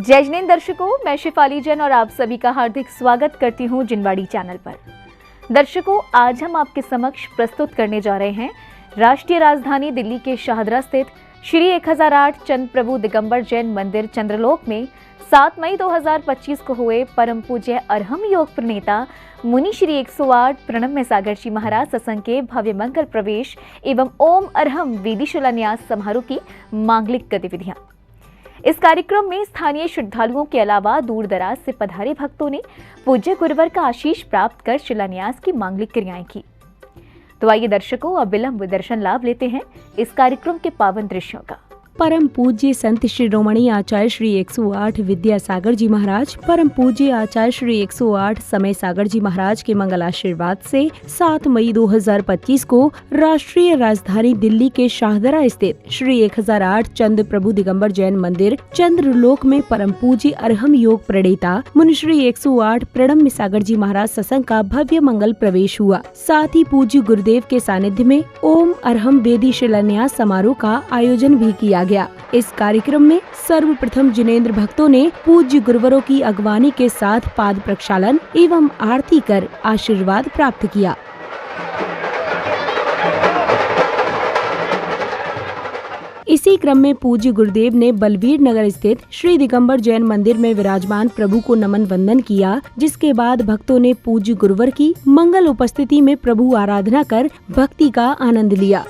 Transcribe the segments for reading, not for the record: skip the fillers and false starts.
जय जिनेंद्र दर्शकों, मैं शिफाली जैन और आप सभी का हार्दिक स्वागत करती हूं जिनवाड़ी चैनल पर। दर्शकों, आज हम आपके समक्ष प्रस्तुत करने जा रहे हैं राष्ट्रीय राजधानी दिल्ली के शाहदरा स्थित श्री 1008 चंद प्रभु दिगंबर जैन मंदिर चंद्रलोक में 7 मई 2025 को हुए परम पूज्य अरहम योग प्रणेता मुनि श्री 108 प्रणम्य सागर जी महाराज सत्संग के भव्य मंगल प्रवेश एवं ओम अरहम वेदी शिलान्यास समारोह की मांगलिक गतिविधियां। इस कार्यक्रम में स्थानीय श्रद्धालुओं के अलावा दूर दराज से पधारे भक्तों ने पूज्य गुरुवर का आशीष प्राप्त कर शिलान्यास की मांगलिक क्रियाएं की। तो आइए दर्शकों, अब विलंब दर्शन लाभ लेते हैं इस कार्यक्रम के पावन दृश्यों का। परम पूज्य संत शिरोमणि आचार्य श्री 108 विद्यासागर जी महाराज, परम पूज्य आचार्य श्री 108 समय सागर जी महाराज के मंगल आशीर्वाद से 7 मई 2025 को राष्ट्रीय राजधानी दिल्ली के शाहदरा स्थित श्री 1008 चंद प्रभु दिगंबर जैन मंदिर चंद्रलोक में परम पूज्य अरहम योग प्रणेता मुनि श्री 108 प्रणम्य सागर जी महाराज सत्संग का भव्य मंगल प्रवेश हुआ। साथ ही पूज्य गुरुदेव के सानिध्य में ओम अरहम वेदी शिलान्यास समारोह का आयोजन भी किया गया। इस कार्यक्रम में सर्वप्रथम जिनेंद्र भक्तों ने पूज्य गुरुवरों की अगवानी के साथ पाद प्रक्षालन एवं आरती कर आशीर्वाद प्राप्त किया। इसी क्रम में पूज्य गुरुदेव ने बलवीर नगर स्थित श्री दिगंबर जैन मंदिर में विराजमान प्रभु को नमन वंदन किया, जिसके बाद भक्तों ने पूज्य गुरुवर की मंगल उपस्थिति में प्रभु आराधना कर भक्ति का आनंद लिया।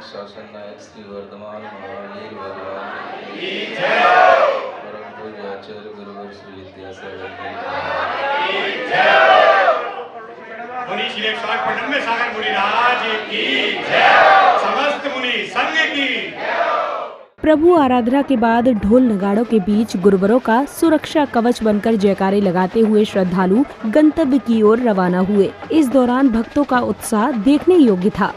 शासन नायक श्री वर्धमान महावीर भगवान की जय। परम पूज्य आचार्य गुरुवर श्री विद्यासागर की जय। मुनि श्री 108 प्रणम्य सागर मुनिराज की जय। समस्त मुनि संघ की जय। प्रभु आराधना के बाद ढोल नगाड़ों के बीच गुरुवरों का सुरक्षा कवच बनकर जयकारे लगाते हुए श्रद्धालु गंतव्य की ओर रवाना हुए। इस दौरान भक्तों का उत्साह देखने योग्य था।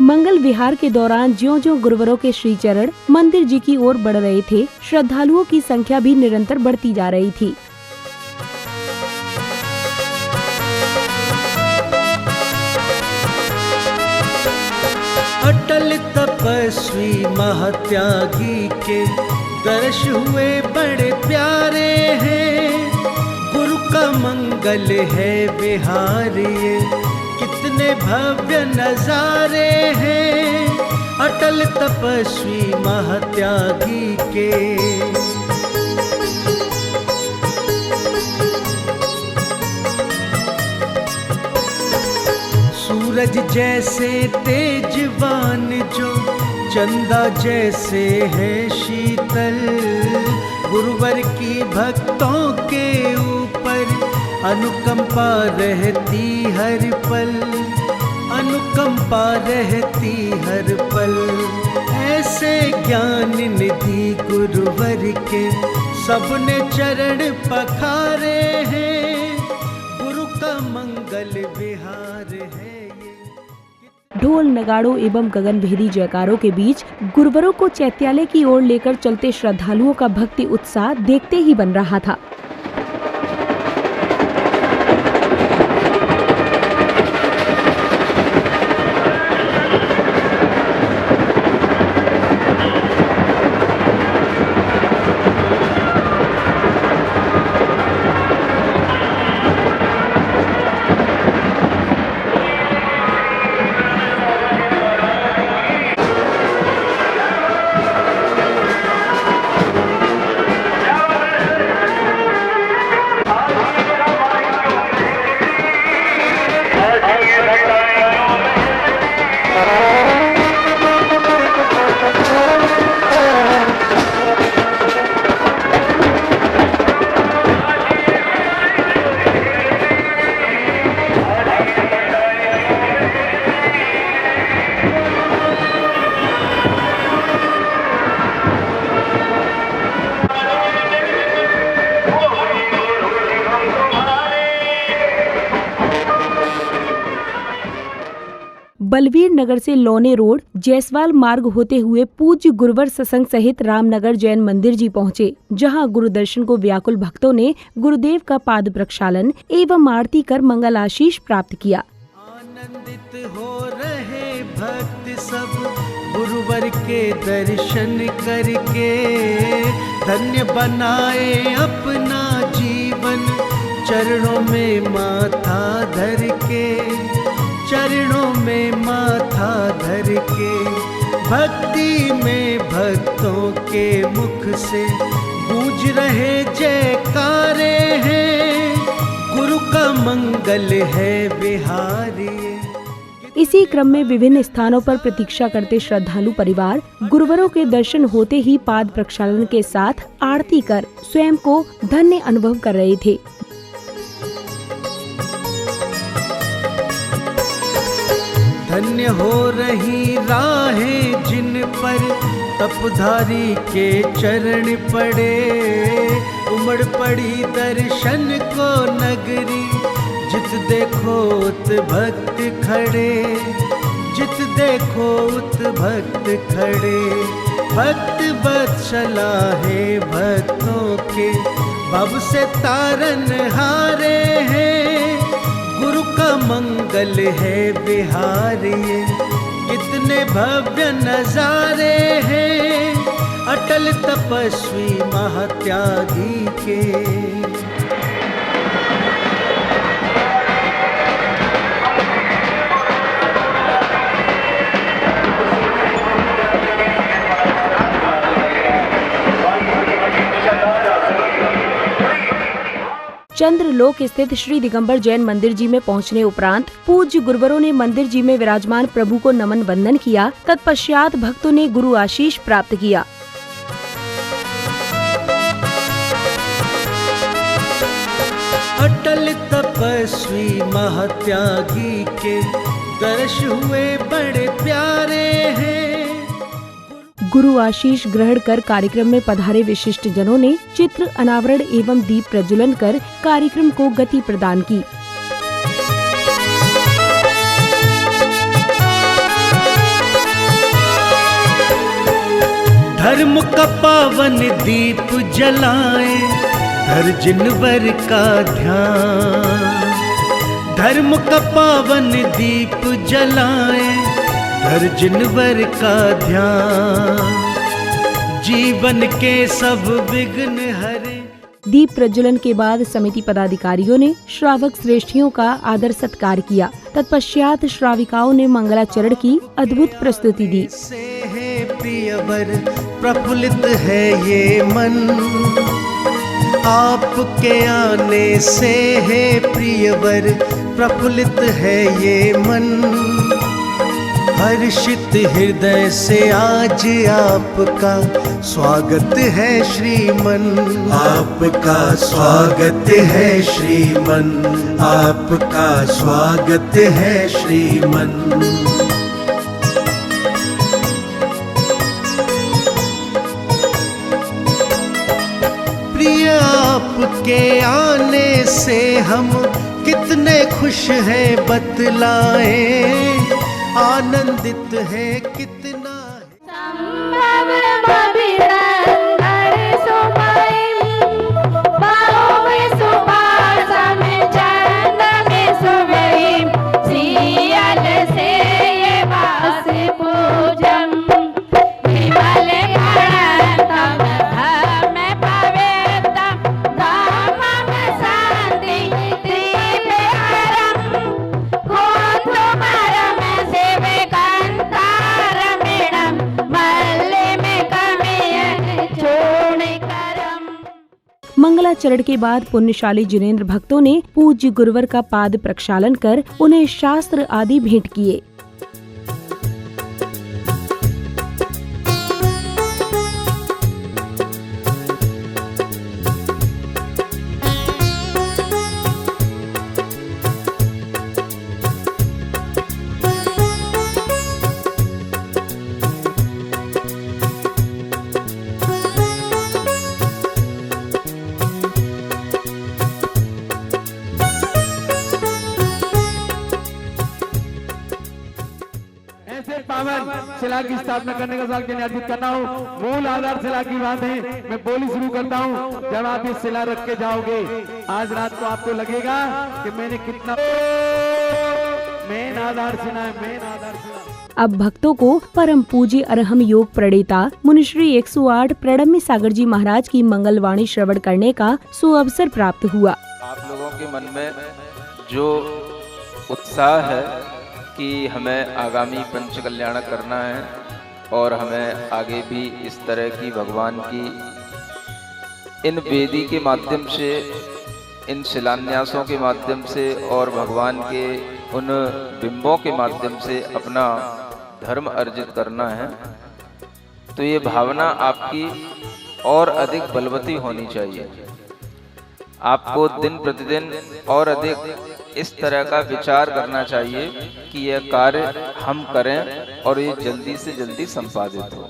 मंगल विहार के दौरान ज्यों-ज्यों गुरुवरों के श्री चरण मंदिर जी की ओर बढ़ रहे थे, श्रद्धालुओं की संख्या भी निरंतर बढ़ती जा रही थी। अटल तपस्वी महात्यागी के दर्श हुए बड़े प्यारे हैं। गुरु का मंगल है विहार ये, कितने भव्य नजारे हैं। अटल तपस्वी महात्यागी के सूरज जैसे तेजवान जो, चंदा जैसे है शीतल। गुरुवर की भक्तों के ऊपर अनुकंपा रहती हर पल, अनुकंपा रहती हर पल। ऐसे ज्ञान निधि गुरुवर के सबने चरण पखारे हैं। गुरु का मंगल विहार है ये। ढोल नगाड़ों एवं गगनभेदी जयकारों के बीच गुरुवरों को चैत्यालय की ओर लेकर चलते श्रद्धालुओं का भक्ति उत्साह देखते ही बन रहा था। बलवीर नगर से लौने रोड जयसवाल मार्ग होते हुए पूज्य गुरुवर सत्संग सहित रामनगर जैन मंदिर जी पहुँचे, जहाँ गुरु दर्शन को व्याकुल भक्तों ने गुरुदेव का पाद प्रक्षालन एवं आरती कर मंगल आशीष प्राप्त किया। आनंदित हो रहे भक्त सब गुरुवर के दर्शन करके, धन्य बनाए अपना जीवन चरणों में माथा धर के, चरणों में माथा धर के। भक्ति में भक्तों के मुख से गूंज रहे जयकारे हैं, गुरु का मंगल है बिहारी। इसी क्रम में विभिन्न स्थानों पर प्रतीक्षा करते श्रद्धालु परिवार गुरुवरों के दर्शन होते ही पाद प्रक्षालन के साथ आरती कर स्वयं को धन्य अनुभव कर रहे थे। धन्य हो रही राहें जिन पर तपधारी के चरण पड़े, उमड़ पड़ी दर्शन को नगरी, जित देखो उत भक्त खड़े, जित देखो उत भक्त खड़े। भक्त वत्सला है भक्तों के, भव से तारन हारे हैं, गुरु का मंगल है बिहारी। कितने भव्य नजारे हैं अटल तपस्वी महात्यागी के। चंद्रलोक स्थित श्री दिगंबर जैन मंदिर जी में पहुंचने उपरांत पूज्य गुरुवरों ने मंदिर जी में विराजमान प्रभु को नमन वंदन किया। तत्पश्चात भक्तों ने गुरु आशीष प्राप्त किया। अटल तपस्वी महात्यागी के दर्श हुए बड़े प्यारे हैं। गुरु आशीष ग्रहण कर कार्यक्रम में पधारे विशिष्ट जनों ने चित्र अनावरण एवं दीप प्रज्वलन कर कार्यक्रम को गति प्रदान की। धर्म का पावन दीप जलाए, धर जिनवर का ध्यान। धर्म का पावन दीप जलाए, हर जिनवर का ध्यान, जीवन के सब विघ्न हरे। दीप प्रज्वलन के बाद समिति पदाधिकारियों ने श्रावक श्रेष्ठियों का आदर सत्कार किया। तत्पश्चात श्राविकाओं ने मंगलाचरण की अद्भुत प्रस्तुति दी। से है प्रियवर प्रफुल्लित है ये मन, आपके आने से है प्रियवर प्रफुल्लित है ये मन। हर्षित हृदय से आज आपका स्वागत है श्रीमन, आपका स्वागत है श्रीमन, आपका स्वागत है श्रीमन। प्रिय आपके आने से हम कितने खुश हैं बतलाएं, आनंदित है कितना मंगलाचरण के बाद पुण्यशाली जिनेंद्र भक्तों ने पूज्य गुरुवर का पाद प्रक्षालन कर उन्हें शास्त्र आदि भेंट किए। शिला की स्थापना करने का सौभाग्य अर्जित करना हूँ। मूल आधारशिला की बात है, मैं बोली शुरू करता हूँ। जब आप ये शिला रख के जाओगे आज रात को आपको लगेगा कि मैंने कितना मेन आधारशिला है, मेन आधारशिला। अब भक्तों को परम पूज्य अरहम योग प्रणेता मुनिश्री 108 प्रणम्य सागर जी महाराज की मंगलवाणी श्रवण करने का सुअवसर प्राप्त हुआ। आप लोगों के मन में जो उत्साह है कि हमें आगामी पंच कल्याण करना है और हमें आगे भी इस तरह की भगवान की इन वेदी के माध्यम से, इन शिलान्यासों के माध्यम से और भगवान के उन बिंबों के माध्यम से अपना धर्म अर्जित करना है, तो ये भावना आपकी और अधिक बलवती होनी चाहिए। आपको दिन प्रतिदिन और अधिक इस तरह का विचार करना चाहिए कि यह कार्य हम करें और ये जल्दी से जल्दी संपादित हो।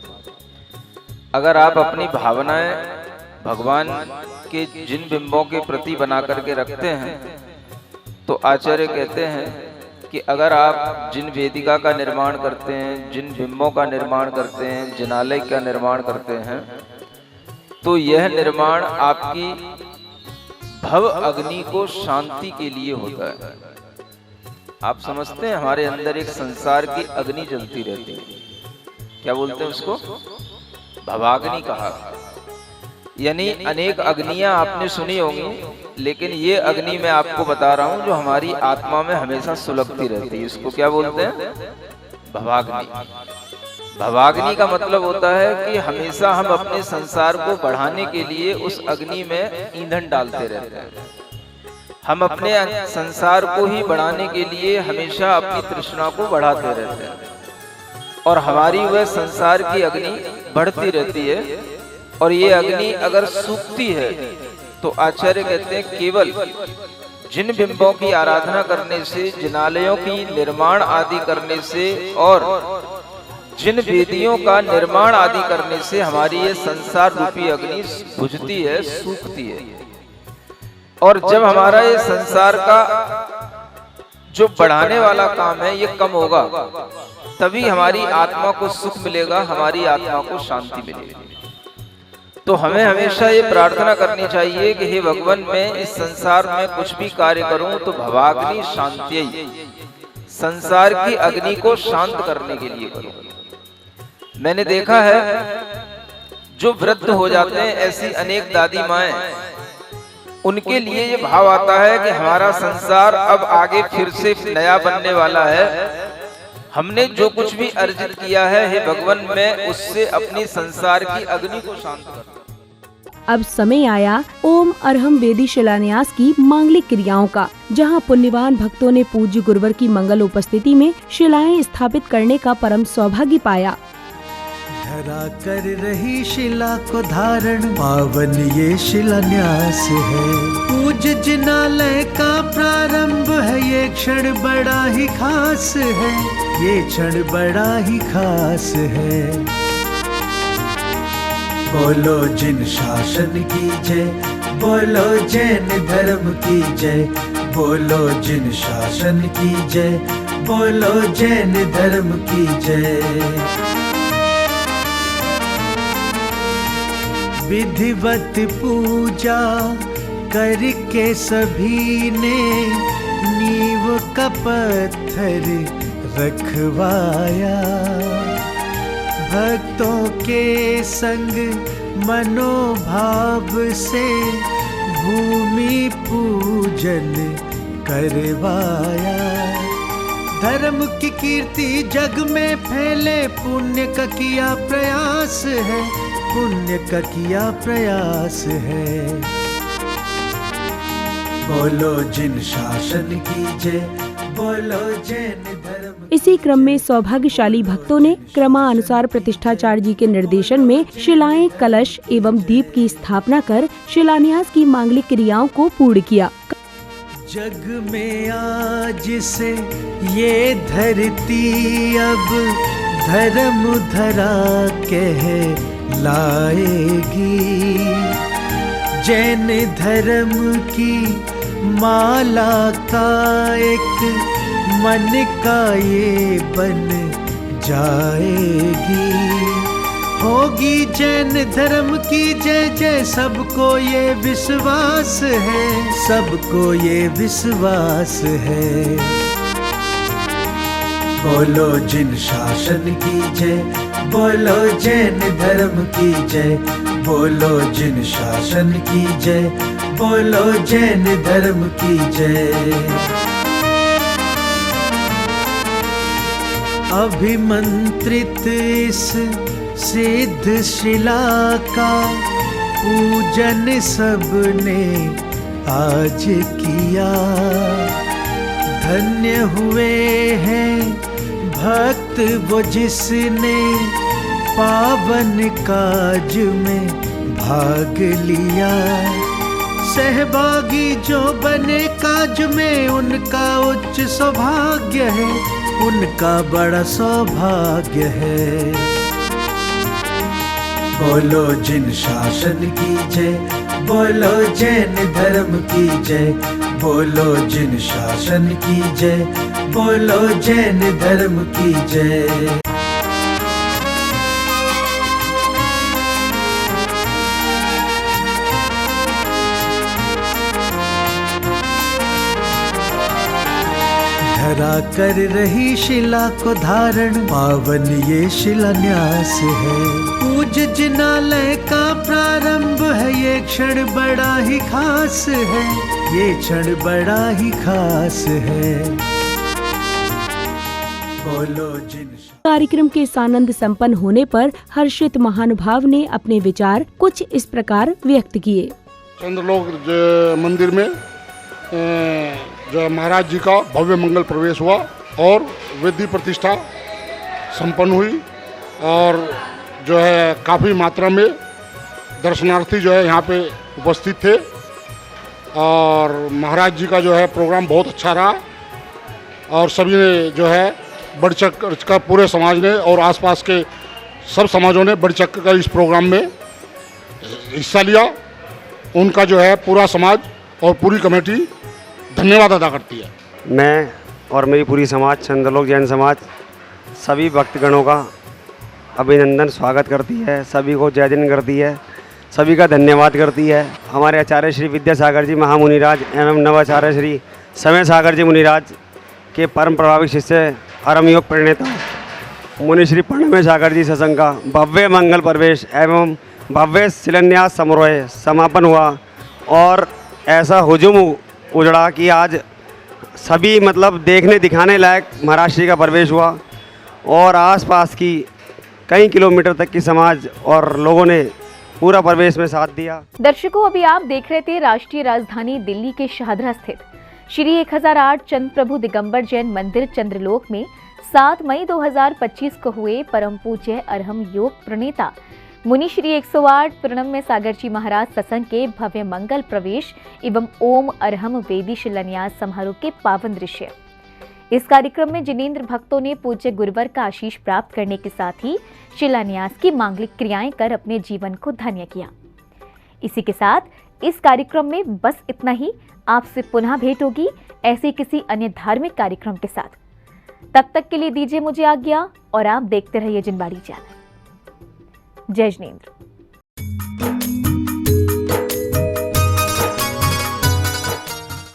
अगर आप अपनी भावनाएं भगवान के जिन बिंबों के प्रति बना करके रखते हैं, तो आचार्य कहते हैं कि अगर आप जिन वेदिका का निर्माण करते हैं, जिन बिंबों का निर्माण करते हैं, जिनालय का निर्माण करते हैं, तो यह निर्माण आपकी भव अग्नि को शांति के लिए होता है। आप समझते हैं हमारे अंदर एक संसार की अग्नि जलती रहती है, क्या बोलते हैं उसको? भवाग्नि कहा। यानी अनेक अग्नियां आपने सुनी होंगी, लेकिन ये अग्नि मैं आपको बता रहा हूं जो हमारी आत्मा में हमेशा सुलगती रहती है। इसको क्या बोलते हैं? भवाग्नि। भवाग्नि का मतलब होता है कि हमेशा हम अपने संसार को बढ़ाने के लिए उस अग्नि में ईंधन डालते रहते हैं। हम अपने संसार को ही बढ़ाने के लिए हमेशा अपनी तृष्णा को बढ़ाते रहते हैं और हमारी वह संसार की अग्नि बढ़ती रहती है। और ये अग्नि अगर सूखती है तो आचार्य कहते हैं केवल जिन बिंबों की आराधना करने से, जिनालयों की निर्माण आदि करने से और जिन वेदियों का निर्माण आदि करने से हमारी ये संसार रूपी अग्नि बुझती है, सूखती है। और जब हमारा ये संसार का जो बढ़ाने वाला काम है ये कम होगा, तभी हमारी आत्मा को सुख मिलेगा, हमारी आत्मा को शांति मिलेगी। तो हमें हमेशा ये प्रार्थना करनी चाहिए कि हे भगवान, मैं इस संसार में कुछ भी कार्य करूं तो भवाग्नि शांति, संसार की अग्नि को शांत करने के लिए करूं। मैंने देखा है जो वृद्ध हो जाते हैं, ऐसी अनेक दादी माएं, उनके लिए ये भाव आता है कि हमारा संसार अब आगे फिर से नया बनने वाला है। हमने जो कुछ भी अर्जित किया है, हे भगवान, मैं उससे अपनी संसार की अग्नि को शांत कर। अब समय आया ओम अरहम वेदी शिलान्यास की मांगलिक क्रियाओं का, जहां पुण्यवान भक्तों ने पूज्य गुरुवर की मंगल उपस्थिति में शिलाएं स्थापित करने का परम सौभाग्य पाया। धरा कर रही शिला को धारण, पावन ये शिलान्यास है। पूज्य जिनालय का प्रारंभ है, ये क्षण बड़ा ही खास है, ये क्षण बड़ा ही खास है। बोलो जिन शासन की जय, बोलो जैन धर्म की जय, बोलो जिन शासन की जय, बोलो जैन धर्म की जय। विधिवत पूजा करके सभी ने नींव का पत्थर रखवाया। भक्तों के संग मनोभाव से भूमि पूजन करवाया। धर्म की कीर्ति जग में फैले, पुण्य का किया प्रयास है, पुण्य का किया प्रयास है। बोलो जिन शासन की जय, बोलो जैन धर्म। इसी क्रम में सौभाग्यशाली भक्तों ने क्रमानुसार प्रतिष्ठाचार्य जी के निर्देशन में शिलाएं, कलश एवं दीप की स्थापना कर शिलान्यास की मांगलिक क्रियाओं को पूर्ण किया। जग में आज से ये धरती अब धर्म धरा कह लाएगी। जैन धर्म की माला का एक मन का ये बन जाएगी। होगी जैन धर्म की जय जय, सबको ये विश्वास है, सबको ये विश्वास है। बोलो जिन शासन की जय, बोलो जैन धर्म की जय, बोलो जिन शासन की जय, बोलो जैन धर्म की जय। अभिमंत्रित इस सिद्ध शिला का पूजन सबने आज किया। धन्य हुए हैं भक्त वो जिसने पावन काज में भाग लिया। सहभागी जो बने काज में, उनका उच्च सौभाग्य है, उनका बड़ा सौभाग्य है। बोलो जिन शासन की जय, बोलो जैन धर्म की जय, बोलो जिन शासन की जय, बोलो जैन धर्म की जय। धरा कर रही शिला को धारण, पावन ये शिलान्यास है। पूज जिनालय का प्रारंभ है, ये क्षण बड़ा ही खास है, ये क्षण बड़ा ही खास है। बोलो जिन। कार्यक्रम के सानंद संपन्न होने पर हर्षित महानुभाव ने अपने विचार कुछ इस प्रकार व्यक्त किए। चंद्रलोक मंदिर में जो महाराज जी का भव्य मंगल प्रवेश हुआ और वेदी प्रतिष्ठा संपन्न हुई, और जो है काफ़ी मात्रा में दर्शनार्थी जो है यहाँ पे उपस्थित थे, और महाराज जी का जो है प्रोग्राम बहुत अच्छा रहा, और सभी ने जो है बढ़ चढ़ कर, पूरे समाज ने और आसपास के सब समाजों ने बढ़ चढ़ कर इस प्रोग्राम में हिस्सा लिया। उनका जो है पूरा समाज और पूरी कमेटी धन्यवाद अदा करती है। मैं और मेरी पूरी समाज, चंद्रलोक जैन समाज, सभी भक्तगणों का अभिनंदन स्वागत करती है, सभी को जय दिन करती है, सभी का धन्यवाद करती है। हमारे आचार्य श्री विद्यासागर जी महामुनिराज एवं नवाचार्य श्री समय सागर जी मुनिराज के परम प्रभावी शिष्य परम योग प्रणेता मुनि श्री प्रणमेश सागर जी सत्संग का भव्य मंगल प्रवेश एवं भव्य शिलान्यास समारोह समापन हुआ, और ऐसा हुजूम उजड़ा कि आज सभी मतलब देखने दिखाने लायक महाराज श्री का प्रवेश हुआ, और आसपास की कई किलोमीटर तक की समाज और लोगों ने पूरा प्रवेश में साथ दिया। दर्शकों, अभी आप देख रहे थे राष्ट्रीय राजधानी दिल्ली के शाहदरा स्थित श्री 1008 चंद प्रभु दिगंबर जैन मंदिर चंद्रलोक में 7 मई 2025 को हुए परम पूज्य अरहम योग प्रणेता मुनि श्री 108 प्रणम्य सागर जी महाराज सत्संग के भव्य मंगल प्रवेश एवं ओम अरहम वेदी शिलान्यास समारोह के पावन दृश्य। इस कार्यक्रम में जिनेंद्र भक्तों ने पूज्य गुरुवर का आशीष प्राप्त करने के साथ ही शिलान्यास की मांगलिक क्रियाएं कर अपने जीवन को धन्य किया। इसी के साथ इस कार्यक्रम में बस इतना ही। आपसे पुनः भेंट होगी ऐसे किसी अन्य धार्मिक कार्यक्रम के साथ। तब तक के लिए दीजिए मुझे आज्ञा और आप देखते रहिए जिनवाड़ी चैनल। जय जिनेंद्र।